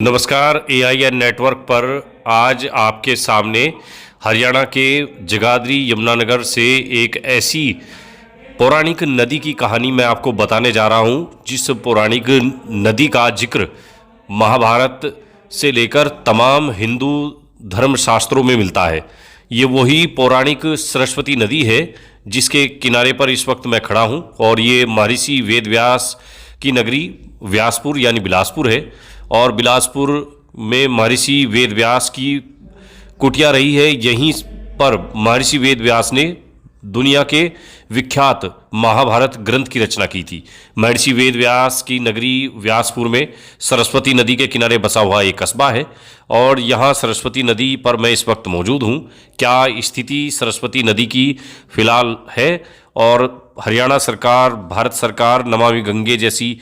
नमस्कार। AIN network पर आज आपके सामने हरियाणा के जगाधरी यमुनानगर से एक ऐसी पौराणिक नदी की कहानी मैं आपको बताने जा रहा हूं, जिस पौराणिक नदी का जिक्र महाभारत से लेकर तमाम हिंदू धर्मशास्त्रों में मिलता है। ये वही पौराणिक सरस्वती नदी है जिसके किनारे पर इस वक्त मैं खड़ा हूं और ये महर्षि वेदव्यास की नगरी व्यासपुर यानी बिलासपुर है। और बिलासपुर में महर्षि वेदव्यास की कुटिया रही है। यहीं पर महर्षि वेदव्यास ने दुनिया के विख्यात महाभारत ग्रंथ की रचना की थी। महर्षि वेदव्यास की नगरी व्यासपुर में सरस्वती नदी के किनारे बसा हुआ एक कस्बा है और यहाँ सरस्वती नदी पर मैं इस वक्त मौजूद हूँ। क्या स्थिति सरस्वती नदी की फिलहाल है और हरियाणा सरकार, भारत सरकार नमामि गंगे जैसी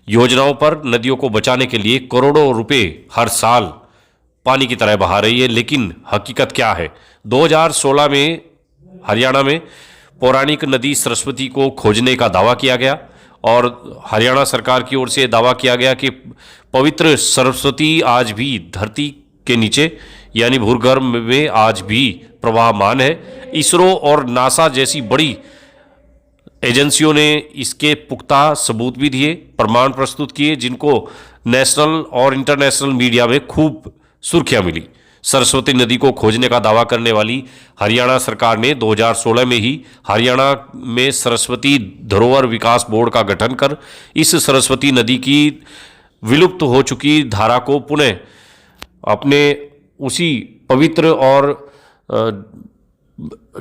योजनाओं पर नदियों को बचाने के लिए करोड़ों रुपए हर साल पानी की तरह बहा रही है, लेकिन हकीकत क्या है? 2016 में हरियाणा में पौराणिक नदी सरस्वती को खोजने का दावा किया गया और हरियाणा सरकार की ओर से दावा किया गया कि पवित्र सरस्वती आज भी धरती के नीचे यानी भूगर्भ में आज भी प्रवाहमान है। इसरो और नासा जैसी बड़ी एजेंसियों ने इसके पुख्ता सबूत भी दिए, प्रमाण प्रस्तुत किए, जिनको नेशनल और इंटरनेशनल मीडिया में खूब सुर्खियां मिली। सरस्वती नदी को खोजने का दावा करने वाली हरियाणा सरकार ने 2016 में ही हरियाणा में सरस्वती धरोहर विकास बोर्ड का गठन कर इस सरस्वती नदी की विलुप्त हो चुकी धारा को पुनः अपने उसी पवित्र और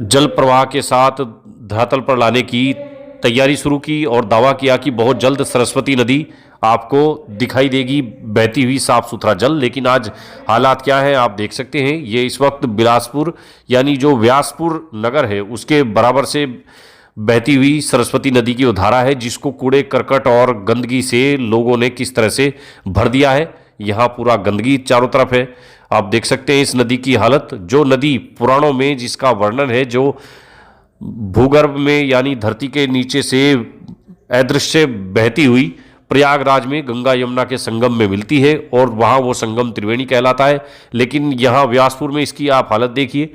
जल प्रवाह के साथ धरातल पर लाने की तैयारी शुरू की और दावा किया कि बहुत जल्द सरस्वती नदी आपको दिखाई देगी, बहती हुई साफ सुथरा जल। लेकिन आज हालात क्या है आप देख सकते हैं। ये इस वक्त बिलासपुर यानी जो व्यासपुर नगर है उसके बराबर से बहती हुई सरस्वती नदी की वो धारा है, जिसको कूड़े करकट और गंदगी से लोगों ने किस तरह से भर दिया है। यहाँ पूरा गंदगी चारों तरफ है। आप देख सकते हैं इस नदी की हालत, जो नदी पुराणों में जिसका वर्णन है, जो भूगर्भ में यानी धरती के नीचे से अदृश्य बहती हुई प्रयागराज में गंगा यमुना के संगम में मिलती है और वहाँ वो संगम त्रिवेणी कहलाता है। लेकिन यहाँ व्यासपुर में इसकी आप हालत देखिए।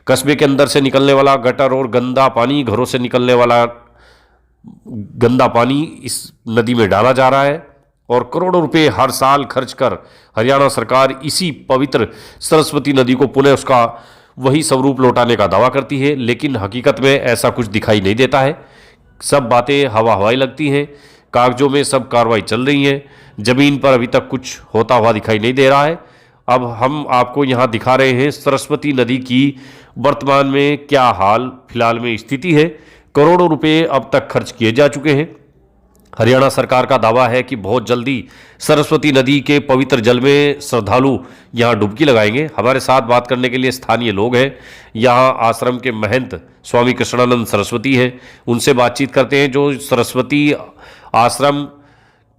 कस्बे के अंदर से निकलने वाला गटर और गंदा पानी, घरों से निकलने वाला गंदा पानी इस नदी में डाला जा रहा है और करोड़ों रुपए हर साल खर्च कर हरियाणा सरकार इसी पवित्र सरस्वती नदी को पुनः उसका वही स्वरूप लौटाने का दावा करती है। लेकिन हकीकत में ऐसा कुछ दिखाई नहीं देता है। सब बातें हवा हवाई लगती हैं, कागजों में सब कार्रवाई चल रही है, जमीन पर अभी तक कुछ होता हुआ दिखाई नहीं दे रहा है। अब हम आपको यहाँ दिखा रहे हैं सरस्वती नदी की वर्तमान में क्या हाल फिलहाल में स्थिति है। करोड़ों रुपए अब तक खर्च किए जा चुके हैं। हरियाणा सरकार का दावा है कि बहुत जल्दी सरस्वती नदी के पवित्र जल में श्रद्धालु यहाँ डुबकी लगाएंगे। हमारे साथ बात करने के लिए स्थानीय लोग हैं। यहाँ आश्रम के महंत स्वामी कृष्णानंद सरस्वती हैं, उनसे बातचीत करते हैं, जो सरस्वती आश्रम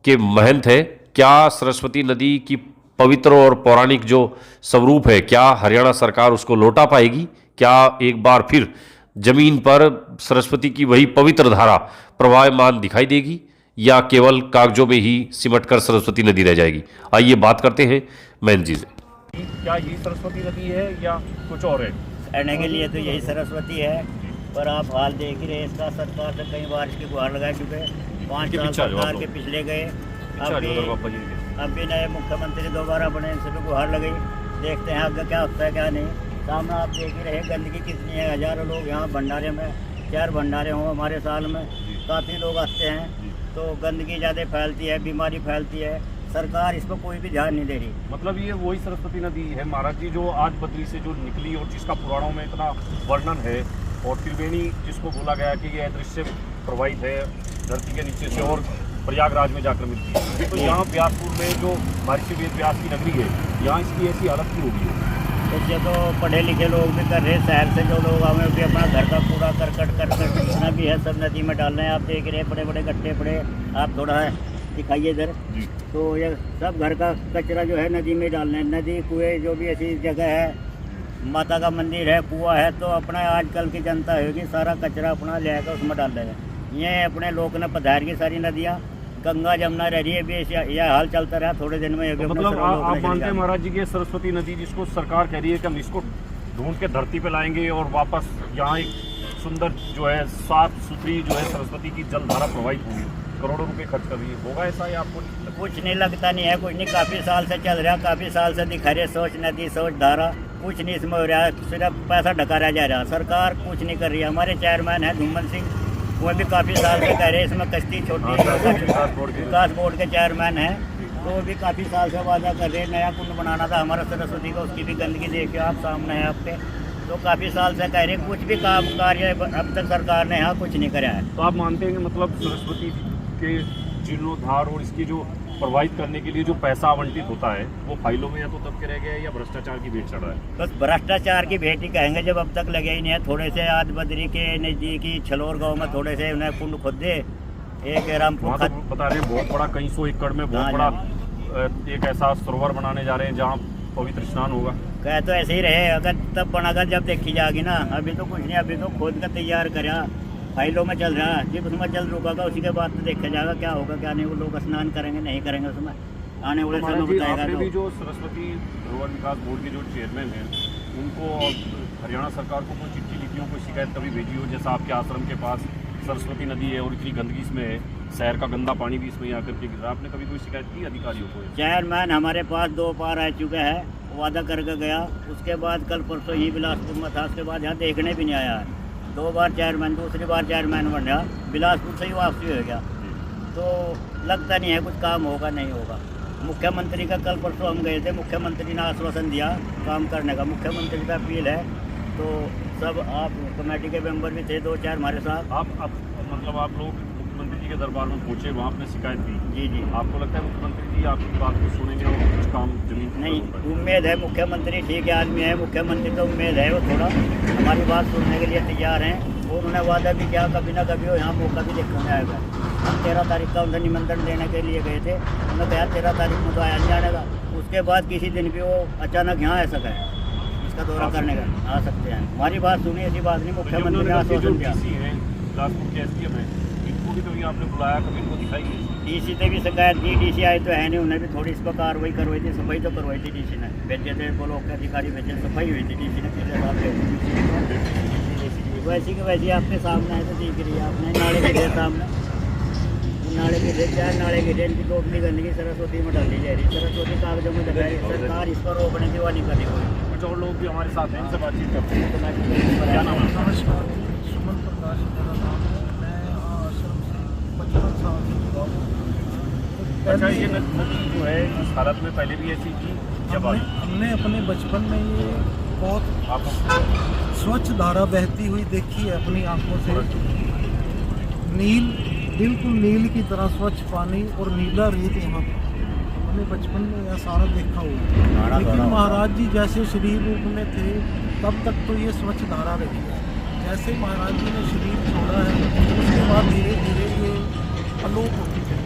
के महंत हैं। क्या सरस्वती नदी की पवित्र और पौराणिक जो स्वरूप है, क्या हरियाणा सरकार उसको लौटा पाएगी? क्या एक बार फिर जमीन पर सरस्वती की वही पवित्र धारा प्रवाहमान दिखाई देगी या केवल कागजों में ही सिमट कर सरस्वती नदी रह जाएगी? आइए बात करते हैं महंत जी से। क्या ये सरस्वती नदी है या कुछ और है? कहने के लिए तो यही सरस्वती है, पर आप हाल देख ही रहे इसका। सरकार से कई बार इसकी गुहार लगा चुके हैं, 5 साल सरकार के पिछले गए। अभी नए मुख्यमंत्री दोबारा बने, इनसे भी गुहार लगाई। देखते हैं आगे क्या होता है क्या नहीं। सामने आप देख ही रहे गंदगी कितनी है। हजारों लोग यहाँ भंडारे में, 4 भंडारे हों हमारे साल में, काफ़ी लोग आते हैं, तो गंदगी ज़्यादा फैलती है, बीमारी फैलती है। सरकार इस पर कोई भी ध्यान नहीं दे रही। मतलब ये वही सरस्वती नदी है महाराज जी जो आज बद्री से जो निकली और जिसका पुराणों में इतना वर्णन है, और त्रिवेणी जिसको बोला गया कि ये अदृश्य प्रवाहित है धरती के नीचे से और प्रयागराज में जाकर मिलती है। तो यहाँ व्यासपुर में जो महर्षि वेदव्यास की नगरी है, यहाँ इसकी ऐसी हालत क्यों होगी? इससे तो पढ़े लिखे लोग भी कर रहे हैं, शहर से जो लोग आए भी अपना घर का कूड़ा करकट जितना भी है सब नदी में डाल रहे हैं। आप देख रहे हैं बड़े बड़े गड्ढे पड़े, आप थोड़ा दिखाइए इधर। तो ये सब घर का कचरा जो है नदी में डाल रहे हैं। नदी कुएँ जो भी ऐसी जगह है, माता का मंदिर है, कुआं है, तो अपना आजकल की जनता होगी सारा कचरा अपना ले आकर उसमें डाल रहे हैं। ये अपने लोग ने पधार की सारी नदियाँ गंगा जमुना रह रही है, भी यह हाल चलता रहा थोड़े दिन में। तो मतलब आप मानते हैं महाराज जी की सरस्वती नदी जिसको सरकार कह रही है कि हम इसको ढूंढ के धरती पे लाएंगे और वापस यहाँ एक सुंदर जो है साफ सुथरी जो है सरस्वती की जलधारा प्रवाहित होगी, करोड़ों रुपए खर्च कर रही है, होगा ऐसा? या आपको कुछ नहीं लगता, नहीं है कुछ नहीं। काफ़ी साल से चल रहा, काफ़ी साल से दिखा रहे सोच नदी सोच धारा, कुछ नहीं इसमें हो रहा है, सिर्फ पैसा ढकारा जा रहा है। सरकार कुछ नहीं कर रही है। हमारे चेयरमैन है धूमन सिंह, वो भी काफ़ी साल से कह रहे हैं इसमें कश्ती छोटी विकास बोर्ड के चेयरमैन हैं, तो वो भी काफ़ी साल से वादा कर रहे हैं। नया कुंड बनाना था हमारा सरस्वती का, उसकी भी गंदगी देखिए आप सामने है आपके, तो काफ़ी साल से कह रहे हैं, कुछ भी काम कार्य अब तक सरकार ने यहाँ कुछ नहीं करा है। तो आप मानते हैं कि मतलब सरस्वती के जीर्णोद्धार और इसकी जो प्रवाहित करने के लिए जो पैसा आवंटित होता है वो फाइलों में या तो दब के रह गया है या भ्रष्टाचार की भेंट चढ़ रहा है? बस भ्रष्टाचार की भेंट ही कहेंगे, जब अब तक लगे ही नहीं है। थोड़े से आद बद्री के नज़दीकी छलोर गांव में थोड़े से उन्हें कुंड खोद दे, एक रामपुर तो बता रहे हैं बहुत बड़ा, कई सौ एकड़ में बहुत बड़ा एक ऐसा सरोवर बनाने जा रहे हैं जहाँ पवित्र स्नान होगा। कह तो ऐसे ही रहे, अगर तब बनाकर जब देखी जाएगी ना। अभी तो कुछ नहीं, अभी तो खोद कर तैयार करा, फाइलों में चल रहा है। जब उसमें जल रुकेगा उसी के बाद तो देखा जाएगा क्या होगा क्या नहीं। वो लोग स्नान करेंगे नहीं करेंगे उसमें आने वाले समय बताएगा। आपने भी जो सरस्वती धरोहर विकास बोर्ड के जो चेयरमैन हैं उनको हरियाणा सरकार को कोई चिट्ठी लिखी हो, कोई शिकायत कभी भेजी हो? जैसा आपके आश्रम के पास सरस्वती नदी है और इतनी गंदगी इसमें है, शहर का गंदा पानी भी इसमें आकर के गिर रहा है, आपने कभी कोई शिकायत की अधिकारियों को? चेयरमैन हमारे पास 2 बार आ चुका है, वादा करके गया, उसके बाद कल परसों ही बिलासपुर में था, उसके बाद यहाँ देखने भी नहीं आया है। 2 बार चेयरमैन, दूसरी बार चेयरमैन बन रहा, बिलासपुर से ही वापसी हो गया। तो लगता नहीं है कुछ काम होगा नहीं होगा। मुख्यमंत्री का कल परसों हम गए थे, मुख्यमंत्री ने आश्वासन दिया काम करने का। मुख्यमंत्री का अपील है, तो सब आप कमेटी के मेंबर भी थे 2-4 हमारे साथ। आप मतलब आप लोग मुख्यमंत्री जी के दरबार में पहुँचे, वहाँ आपने शिकायत दी? जी जी। आपको लगता है मुख्यमंत्री जी आपकी बात को सुनेंगे और कुछ काम जमीन नहीं? उम्मीद है, मुख्यमंत्री ठीक है आदमी है, मुख्यमंत्री तो उम्मीद है वो थोड़ा हमारी बात सुनने के लिए तैयार हैं। और उन्होंने वादा भी किया कभी ना कभी वो यहाँ मौका भी देखने आएगा। हम 13 तारीख का उनसे निमंत्रण देने के लिए गए थे, उन्होंने कहा 13 तारीख में तो आया नहीं जाने का। उसके बाद किसी दिन भी वो अचानक यहाँ आ सका है, इसका दौरा करने का आ सकते हैं। हमारी बात सुनी, ऐसी बात नहीं। मुख्यमंत्री ने आश्वासन दिया। कभी आपने बुलाया, कभी इनको दिखाई? डीसी से भी शिकायत की, डीसी आए तो है नहीं, उन्हें भी थोड़ी इस पर कार्रवाई करवाई थी, सफाई तो करवाई थी डीसी ने, भेजे थे ब्लॉक के अधिकारी भेजे, सफाई हुई थी डीसी ने पिछले साल। वैसी के वैसी आपके सामने है, तो दिख रही है आपने नाले के सामने, नाले के चार नाले के इनकी टोटली गंदगी सरस्वती में डाली जा रही। सरस्वती कागजों में लगा रही, सरकार इस पर रोकने की वो नहीं कर रही। कुछ और लोग भी हमारे साथ हैं, इनसे बातचीत करते हैं। क्या नाम है? नमस्कार, सुमन प्रकाश मेरा नाम है। मैं आश्रम से 55 साल से जुड़ा हूँ। अच्छा, ये नदी जो है इस हालत में पहले भी ऐसी थी जब हमने अपने बचपन में ये बहुत स्वच्छ धारा बहती हुई देखी है अपनी आंखों से। नील, बिल्कुल नील की तरह स्वच्छ पानी और नीला रेत यहाँ अपने बचपन में यह सारा देखा हुआ। लेकिन महाराज जी जैसे शरीर रूप में थे तब तक तो ये स्वच्छ धारा रही है। जैसे महाराज जी ने शरीर छोड़ा है उसके बाद धीरे धीरे ये अलोप होती गई।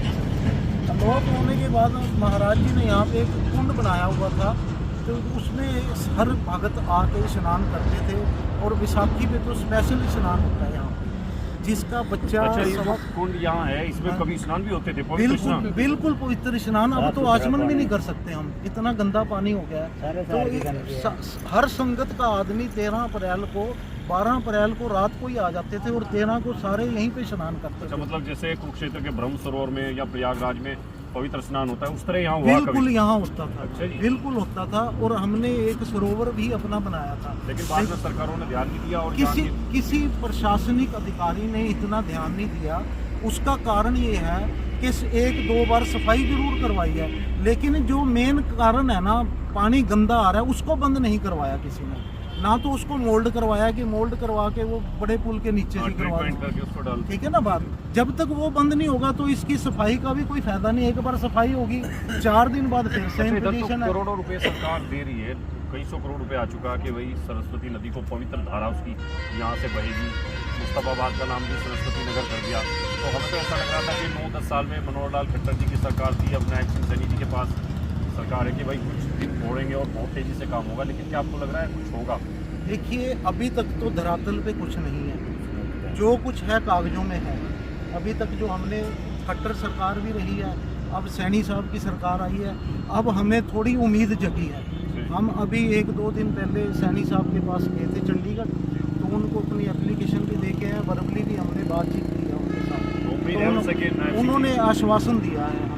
अलोप होने के बाद महाराज जी ने यहाँ पे एक कुंड बनाया हुआ था, तो उसमें हर भगत आके स्नान करते थे। और विसाखी पे तो स्पेशल स्नान होता है यहाँ पे, जिसका बच्चा कुंड यहाँ है, इसमें कभी स्नान भी होते थे? बिल्कुल पवित्र स्नान। अब तो आचमन भी नहीं कर सकते हम, इतना गंदा पानी हो गया है। तो हर संगत का आदमी 13 अप्रैल को 12 अप्रैल को रात को ही आ जाते थे और 13 को सारे यहीं पे स्नान करते थे। मतलब जैसे कुरुक्षेत्र के ब्रह्म सरोवर में या प्रयागराज में पवित्र स्नान होता है, उस तरह यहाँ हुआ? बिल्कुल यहाँ होता था। अच्छा जी। बिल्कुल होता था। और हमने एक सरोवर भी अपना बनाया था, लेकिन बाद में सरकारों ने ध्यान नहीं दिया और किसी प्रशासनिक अधिकारी ने इतना ध्यान नहीं दिया। उसका कारण ये है कि 1-2 बार सफाई जरूर करवाई है, लेकिन जो मेन कारण है ना, पानी गंदा आ रहा है, उसको बंद नहीं करवाया किसी ने। ना तो उसको मोल्ड करवाया कि मोल्ड करवा के वो बड़े पुल के नीचे से करवा दो, ठीक है ना बात। जब तक वो बंद नहीं होगा तो इसकी सफाई का भी कोई फायदा नहीं है। एक बार सफाई होगी 4 दिन बाद फिर सेम पोजीशन है। करोड़ों रुपए सरकार दे रही है, कई सौ करोड़ रुपए आ चुका कि भाई सरस्वती नदी को पवित्र धारा उसकी यहाँ से बहेगी। मुस्तफाबाद का नाम भी सरस्वती नगर कर दिया। तो हमें तो ऐसा लग रहा था कि 9-10 साल में मनोहर लाल खट्टर जी की सरकार थी, अपना एक्शन सैनी जी के पास सरकार है कि भाई कुछ दिन छोड़ेंगे और बहुत तेज़ी से काम होगा। लेकिन क्या आपको लग रहा है कुछ होगा? देखिए, अभी तक तो धरातल पे कुछ नहीं है। जो कुछ है कागजों में है। अभी तक जो हमने खट्टर सरकार भी रही है, अब सैनी साहब की सरकार आई है, अब हमें थोड़ी उम्मीद जगी है। हम अभी 1-2 दिन पहले सैनी साहब के पास गए थे चंडीगढ़, तो उनको अपनी एप्लीकेशन भी दे के आए, वर्बली भी हमने बातचीत की है उनके साथ, तो उन्होंने आश्वासन दिया है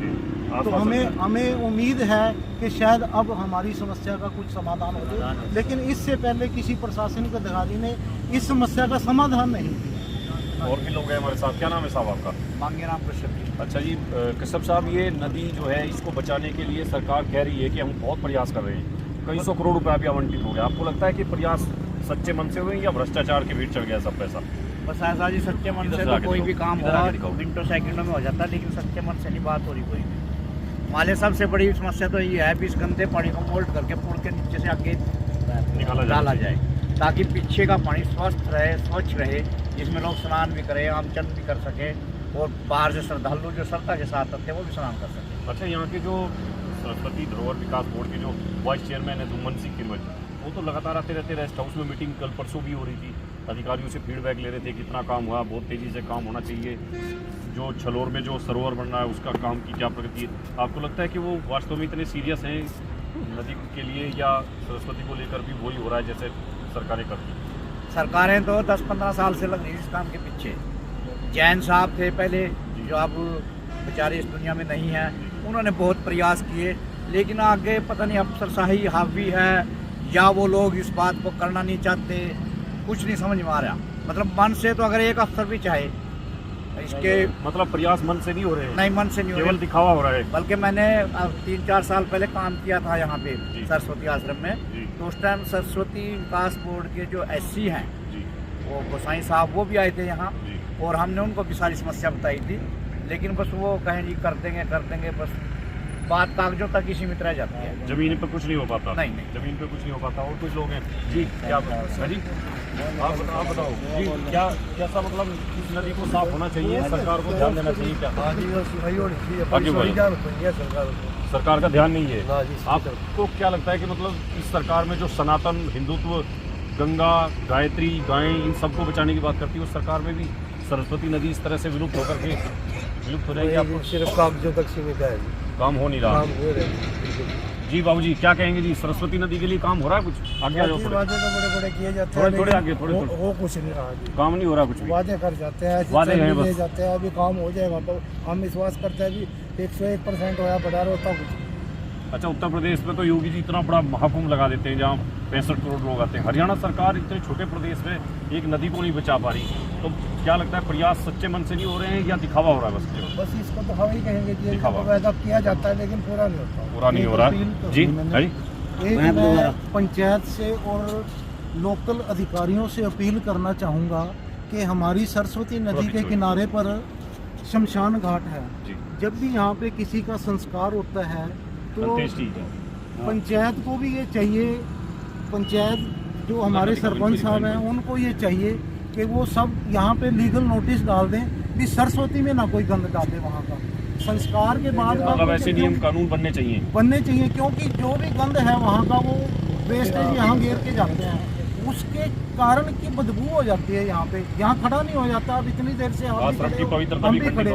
हमें, तो हमें उम्मीद है कि शायद अब हमारी समस्या का कुछ समाधान हो जाए, लेकिन इससे पहले किसी प्रशासनिक अधिकारी ने इस समस्या का समाधान नहीं दिया। और भी लोग हैं हमारे साथ। क्या नाम है साहब आपका? मांगेराम कश्यप। अच्छा जी, कश्यप साहब, ये नदी जो है इसको बचाने के लिए सरकार कह रही है कि हम बहुत प्रयास कर रहे हैं, कई सौ करोड़ रुपया भी आवंटित हो गया। आपको लगता है कि प्रयास सच्चे मन से हुए या भ्रष्टाचार के भीड़ चढ़ गया सब पैसा? बस ऐसा जी, सच्चे मन से तो कोई भी काम हो मिनटों सेकंडों में हो जाता है, लेकिन सच्चे मन से नहीं बात हो रही कोई भी। हमारे सबसे बड़ी समस्या तो ये है कि इस गंदे पानी को मोल्ड करके पुल के नीचे से आगे डाला जाए, ताकि पीछे का पानी स्वस्थ रहे, स्वच्छ रहे, जिसमें लोग स्नान भी करें, आमचन भी कर सके, और बाहर से श्रद्धालु जो श्रद्धा के साथ आते हैं वो भी स्नान कर सके। अच्छा, यहाँ के जो सरस्वती धरोहर विकास बोर्ड के जो वाइस चेयरमैन है धुमन सिंह किरवट, वो तो लगातार आते रहते, रेस्ट हाउस में मीटिंग कल परसों भी हो रही थी, अधिकारियों से फीडबैक ले रहे थे कितना काम हुआ, बहुत तेज़ी से काम होना चाहिए, जो छलोर में जो सरोवर बन रहा है उसका काम की क्या प्रगति है। आपको लगता है कि वो वास्तव में इतने सीरियस हैं नदी के लिए, या सरस्वती को लेकर भी वही हो रहा है जैसे सरकारें करती? सरकारें तो 10-15 साल से लग रही इस काम के पीछे। जैन साहब थे पहले, जो अब बेचारे इस दुनिया में नहीं हैं, उन्होंने बहुत प्रयास किए, लेकिन आगे पता नहीं अफसरशाही हावी है या वो लोग इस बात को करना नहीं चाहते, कुछ नहीं समझ में आ रहा। मतलब मन से तो अगर एक अफसर भी चाहे इसके, मतलब प्रयास मन से नहीं हो रहे हैं? नहीं, मन से नहीं हो केवल रहे, दिखावा हो रहा है। बल्कि मैंने 3-4 साल पहले काम किया था यहाँ पे सरस्वती आश्रम में, तो उस टाइम सरस्वती विकास बोर्ड के जो SC हैं वो गोसाई साहब, वो भी आए थे यहाँ, और हमने उनको भी सारी समस्या बताई थी, लेकिन बस वो कहें जी कर देंगे, बस बात कागजों तक ही सीमित रह जाती है, जमीन पे कुछ नहीं हो पाता। नहीं, जमीन पे कुछ नहीं हो पाता। और कुछ लोग हैं जी, क्या है जी, आप बताओ जी, क्या कैसा मतलब इस नदी को साफ होना चाहिए, सरकार को ध्यान देना चाहिए क्या? सरकार का ध्यान नहीं है। आपको क्या लगता है कि मतलब इस सरकार में जो सनातन हिंदुत्व, गंगा, गायत्री, गायें, इन सबको बचाने की बात करती है, उस सरकार में भी सरस्वती नदी इस तरह से विलुप्त होकर के विलुप्त हो जाएगी? आपको सिर्फ कागजों तक सीमित है, काम हो नहीं रहा जी। बाबूजी क्या कहेंगे जी, सरस्वती नदी के लिए काम हो रहा है कुछ? आगे आ जाओ, वादे तो बड़े बड़े किए जाते हैं, थोड़े आगे, थोड़े वो कुछ नहीं रहा जी, काम नहीं हो रहा कुछ भी। वादे कर जाते हैं, वादे हैं बस, जाते हैं, अभी काम हो जाएगा तो हम विश्वास करते हैं कि 101% होया, बढ़ा होता कुछ। अच्छा, उत्तर प्रदेश में तो योगी जी इतना बड़ा महाकुंभ लगा देते हैं जहाँ 65 करोड़ लोग आते हैं। हरियाणा सरकार इतने छोटे प्रदेश में एक नदी को नहीं बचा पा रही, तो क्या लगता है प्रयास सच्चे मन से नहीं हो रहे हैं या दिखावा हो रहा है? बस इसको तो हम ही कहेंगे कि वादा किया जाता है लेकिन पूरा नहीं होता, पूरा नहीं हो रहा जी। एक मैं पंचायत से और लोकल अधिकारियों से अपील करना चाहूँगा कि हमारी सरस्वती नदी के किनारे पर शमशान घाट है, जब भी यहाँ पे किसी का संस्कार होता है तो पंचायत को भी ये चाहिए, पंचायत जो हमारे सरपंच साहब हैं उनको ये चाहिए कि वो सब यहाँ पे लीगल नोटिस डाल दें कि सरस्वती में ना कोई गंद डाले। वहाँ का संस्कार के बाद मतलब ऐसे नियम कानून बनने चाहिए, क्योंकि जो भी गंद है वहाँ का वो वेस्टेज यहाँ गिर के जाते हैं, उसके कारण की बदबू हो जाती है। यहाँ पे यहाँ खड़ा नहीं हो जाता, अब इतनी देर से हम भी खड़े,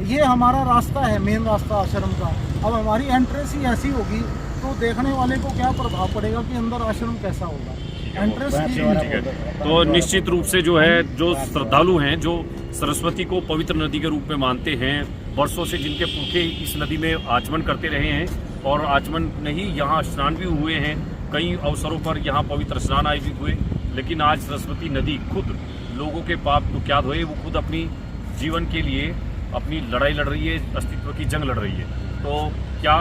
ये हमारा रास्ता है, मेन रास्ता आश्रम का। अब हमारी एंट्रेंस ही ऐसी होगी तो देखने वाले को क्या प्रभाव पड़ेगा कि अंदर आश्रम कैसा होगा, एंट्रेंस ठीक है। तो निश्चित रूप से जो है, जो श्रद्धालु हैं, जो सरस्वती को पवित्र नदी के रूप में मानते हैं, वर्षों से जिनके पुरखे इस नदी में आचमन करते रहे हैं, और आचमन नहीं यहाँ स्नान भी हुए हैं, कई अवसरों पर यहाँ पवित्र स्नान आए भी हुए, लेकिन आज सरस्वती नदी खुद लोगों के पाप को क्या धोए, वो खुद अपनी जीवन के लिए अपनी लड़ाई लड़ रही है, अस्तित्व की जंग लड़ रही है। तो क्या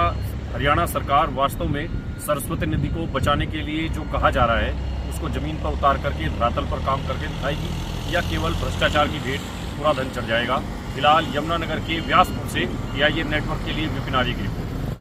हरियाणा सरकार वास्तव में सरस्वती नदी को बचाने के लिए जो कहा जा रहा है उसको जमीन पर उतार करके धरातल पर काम करके दिखाएगी, या केवल भ्रष्टाचार की भेंट पूरा धन चढ़ जाएगा? फिलहाल यमुनानगर के व्यासपुर से AIN नेटवर्क के लिए विपिन आर्य की रिपोर्ट।